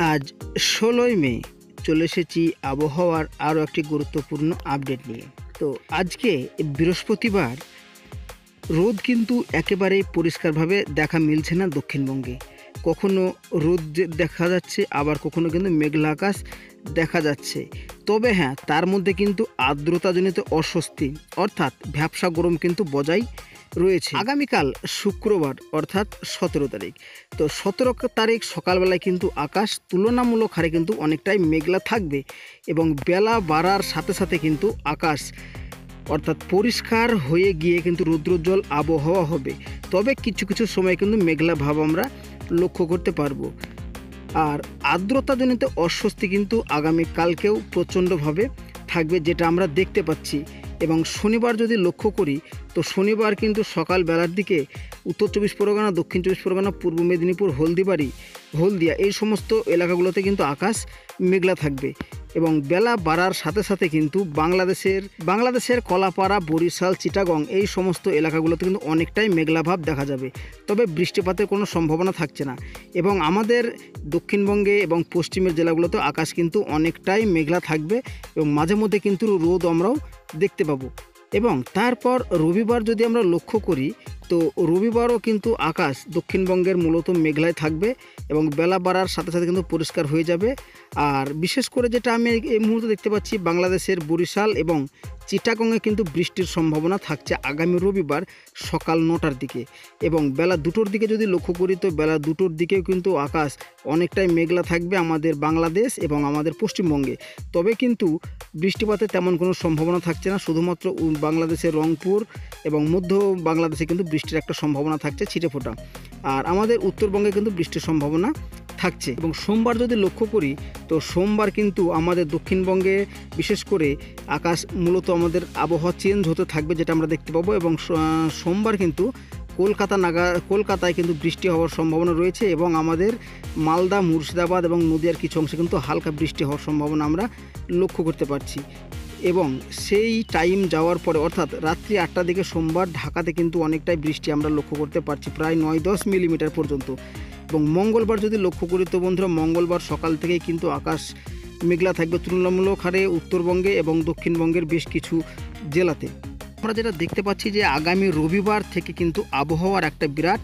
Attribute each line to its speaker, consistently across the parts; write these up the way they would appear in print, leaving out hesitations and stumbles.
Speaker 1: আজ ১৬ই মে চলে এসেছি আবহাওয়ার আরও একটি গুরুত্বপূর্ণ আপডেট নিয়ে। তো আজকে বৃহস্পতিবার, রোদ কিন্তু একেবারেই পরিষ্কারভাবে দেখা মিলছে না দক্ষিণবঙ্গে। কখনো রোদ দেখা যাচ্ছে, আবার কখনো কিন্তু মেঘলা আকাশ দেখা যাচ্ছে। তবে হ্যাঁ, তার মধ্যে কিন্তু আর্দ্রতাজনিত অস্বস্তি অর্থাৎ ভ্যাপসা গরম কিন্তু বজায় রয়েছে। আগামীকাল শুক্রবার অর্থাৎ ১৭ তারিখ। তো ১৭ তারিখ সকালবেলায় কিন্তু আকাশ তুলনামূলক হারে কিন্তু অনেকটাই মেঘলা থাকবে এবং বেলা বাড়ার সাথে সাথে কিন্তু আকাশ অর্থাৎ পরিষ্কার হয়ে গিয়ে কিন্তু রৌদ্রোজ্জ্বল আবহাওয়া হবে। তবে কিছু কিছু সময় কিন্তু মেঘলা ভাব আমরা লক্ষ্য করতে পারবো। আর আর্দ্রতাজনিত অস্বস্তি কিন্তু আগামীকালকেও প্রচণ্ডভাবে থাকবে, যেটা আমরা দেখতে পাচ্ছি। এবং শনিবার যদি লক্ষ্য করি, তো শনিবার কিন্তু সকালবেলার দিকে উত্তর চব্বিশ পরগনা, দক্ষিণ চব্বিশ পরগনা, পূর্ব মেদিনীপুর, হলদিয়া এই সমস্ত এলাকাগুলোতে কিন্তু আকাশ মেঘলা থাকবে এবং বেলা বাড়ার সাথে সাথে কিন্তু বাংলাদেশের কলাপাড়া, বরিশাল, চিটাগং এই সমস্ত এলাকাগুলোতে কিন্তু অনেকটাই মেঘলা ভাব দেখা যাবে। তবে বৃষ্টিপাতের কোনো সম্ভাবনা থাকছে না এবং আমাদের দক্ষিণবঙ্গে এবং পশ্চিমের জেলাগুলোতে আকাশ কিন্তু অনেকটাই মেঘলা থাকবে এবং মাঝে মধ্যে কিন্তু রোদ আমরাও দেখতে পাবো। এবং তারপর রবিবার যদি আমরা লক্ষ্য করি, তো রবিবারও কিন্তু আকাশ দক্ষিণবঙ্গের মূলত মেঘলায় থাকবে এবং বেলা বাড়ার সাথে সাথে কিন্তু পরিষ্কার হয়ে যাবে। আর বিশেষ করে যেটা আমি এই মুহূর্তে দেখতে পাচ্ছি, বাংলাদেশের বরিশাল এবং চিটাগংয়ে কিন্তু বৃষ্টির সম্ভাবনা থাকছে আগামী রবিবার সকাল ৯টার দিকে। এবং বেলা ২টোর দিকে যদি লক্ষ্য করি, তো বেলা ২টোর দিকেও কিন্তু আকাশ অনেকটাই মেঘলা থাকবে আমাদের বাংলাদেশ এবং আমাদের পশ্চিমবঙ্গে। তবে কিন্তু বৃষ্টিপাতের তেমন কোনো সম্ভাবনা থাকছে না, শুধুমাত্র বাংলাদেশের রংপুর এবং মধ্য বাংলাদেশে কিন্তু বৃষ্টির একটা সম্ভাবনা থাকছে ছিটেফোঁটা। আর আমাদের উত্তরবঙ্গে কিন্তু বৃষ্টির সম্ভাবনা থাকছে। এবং সোমবার যদি লক্ষ্য করি, তো সোমবার কিন্তু আমাদের দক্ষিণবঙ্গে বিশেষ করে আকাশ মূলত আমাদের আবহাওয়া চেঞ্জ হতে থাকবে, যেটা আমরা দেখতে পাবো। এবং সোমবার কিন্তু কলকাতায় কিন্তু বৃষ্টি হওয়ার সম্ভাবনা রয়েছে এবং আমাদের মালদা, মুর্শিদাবাদ এবং নদিয়ার কিছু অংশে কিন্তু হালকা বৃষ্টি হওয়ার সম্ভাবনা আমরা লক্ষ্য করতে পারছি। এবং সেই টাইম যাওয়ার পরে অর্থাৎ রাত্রি ৮টার দিকে সোমবার ঢাকাতে কিন্তু অনেকটাই বৃষ্টি আমরা লক্ষ্য করতে পারছি, প্রায় ৯-১০ মিলিমিটার পর্যন্ত। এবং মঙ্গলবার যদি লক্ষ্য করি, তো বন্ধুরা মঙ্গলবার সকাল থেকেই কিন্তু আকাশ মেঘলা থাকবে তুলনামূলক হারে উত্তরবঙ্গে এবং দক্ষিণবঙ্গের বেশ কিছু জেলাতে। আমরা যেটা দেখতে পাচ্ছি যে আগামী রবিবার থেকে কিন্তু আবহাওয়ার একটা বিরাট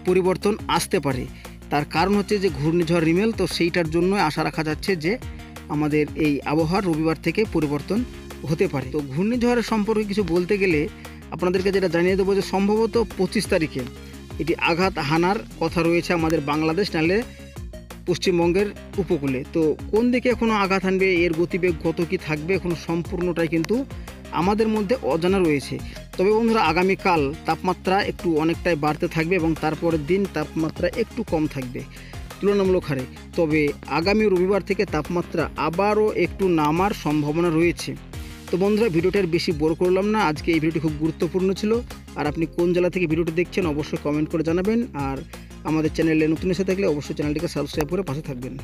Speaker 1: পরিবর্তন আসতে পারে। তার কারণ হচ্ছে যে ঘূর্ণিঝড় রিমেল, তো সেইটার জন্য আশা রাখা যাচ্ছে যে আমাদের এই আবহাওয়ার রবিবার থেকে পরিবর্তন হতে পারে। তো ঘূর্ণিঝড়ের সম্পর্কে কিছু বলতে গেলে আপনাদেরকে যেটা জানিয়ে দেবো যে সম্ভবত ২৫ তারিখে এটি আঘাত হানার কথা রয়েছে আমাদের বাংলাদেশ নাহলে পশ্চিমবঙ্গের উপকূলে। তো কোন দিকে এখনও আঘাত হানবে, এর গতিবেগ কত কী থাকবে, এখনও সম্পূর্ণটাই কিন্তু আমাদের মধ্যে অজানা রয়েছে। তবে বন্ধুরা আগামীকাল তাপমাত্রা একটু অনেকটাই বাড়তে থাকবে এবং তারপরের দিন তাপমাত্রা একটু কম থাকবে তুলনামূলক হারে। তবে আগামী রবিবার থেকে তাপমাত্রা আবারও একটু নামার সম্ভাবনা রয়েছে। তো বন্ধুরা ভিডিওটার বেশি বড় করলাম না, আজকে এই ভিডিওটি খুব গুরুত্বপূর্ণ ছিল। আর আপনি কোন জেলা থেকে ভিডিওটি দেখছেন অবশ্যই কমেন্ট করে জানাবেন। আর আমাদের চ্যানেলে নতুন এসে থাকলে অবশ্যই চ্যানেলটিকে সাবস্ক্রাইব করে পাশে থাকবেন।